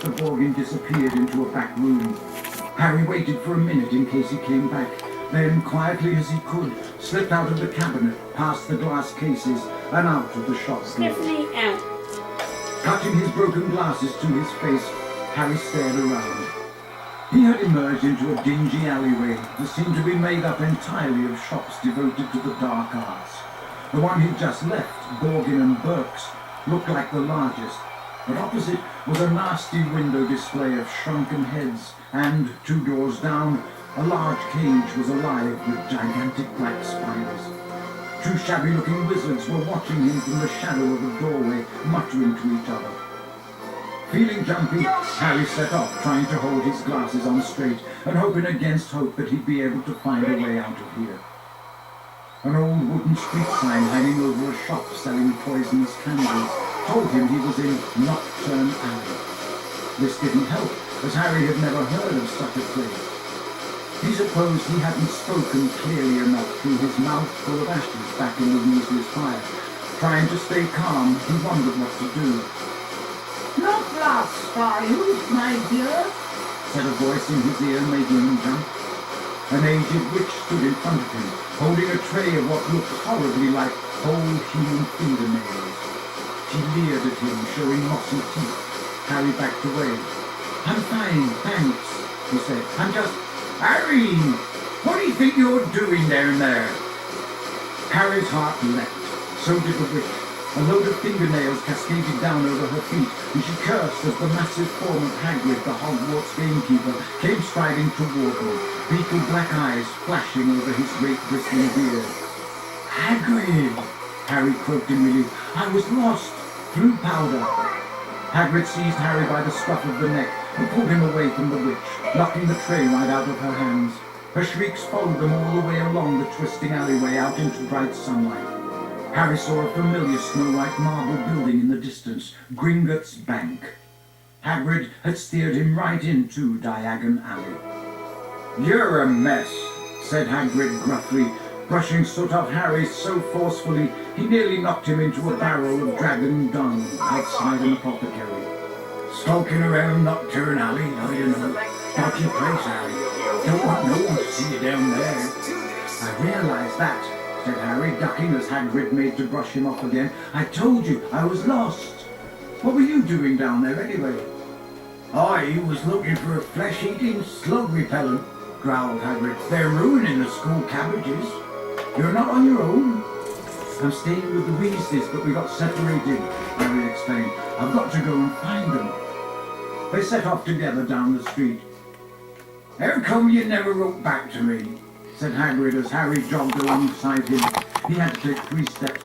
the Borgin disappeared into a back room. Harry waited for a minute in case he came back, then, quietly as he could, slipped out of the cabinet, past the glass cases, and out of the shop door. Sniffly out. Clutching his broken glasses to his face, Harry stared around. He had emerged into a dingy alleyway that seemed to be made up entirely of shops devoted to the dark arts. The one he'd just left, Borgin and Burke's, looked like the largest, but opposite was a nasty window display of shrunken heads, and, 2 doors down, a large cage was alive with gigantic black spiders. 2 shabby-looking wizards were watching him from the shadow of a doorway, muttering to each other. Feeling jumpy, Harry set off, trying to hold his glasses on straight, and hoping against hope that he'd be able to find a way out of here. An old wooden street sign hanging over a shop selling poisonous candles told him he was in Nocturne Alley. This didn't help, as Harry had never heard of such a place. He supposed he hadn't spoken clearly enough through his mouth full of ashes back in the Weasley's fire. Trying to stay calm, he wondered what to do. "Not last time, my dear," said a voice in his ear, making him jump. An aged witch stood in front of him, holding a tray of what looked horribly like whole human fingernails. She leered at him, showing mossy teeth. Harry backed away. "I'm fine, thanks," he said. "I'm just..." "Harry! What do you think you're doing down there?" Harry's heart leapt. So did the witch. A load of fingernails cascaded down over her feet, and she cursed as the massive form of Hagrid, the Hogwarts gamekeeper, came striding toward them, beetle black eyes flashing over his great bristling beard. "Hagrid!" Harry croaked in relief. "I was lost! Blue powder!" Hagrid seized Harry by the scruff of the neck and pulled him away from the witch, knocking the tray right out of her hands. Her shrieks followed them all the way along the twisting alleyway out into bright sunlight. Harry saw a familiar snow-white marble building in the distance, Gringotts Bank. Hagrid had steered him right into Diagon Alley. "You're a mess," said Hagrid gruffly, brushing soot off Harry so forcefully he nearly knocked him into a barrel of dragon dung outside an apothecary. "Skulking around Nocturne Alley, I don't know. Dodgy place, Harry. Don't want no one to see you down there." "I realise that," said Harry, ducking as Hagrid made to brush him off again. "I told you I was lost. What were you doing down there anyway?" "I was looking for a flesh-eating slug repellent," growled Hagrid. "They're ruining the school cabbages." "You're not on your own." "I'm staying with the Weasleys, but we got separated," Harry explained. "I've got to go and find them." They set off together down the street. "How come you never wrote back to me?" said Hagrid as Harry jogged alongside him. He had to take 3 steps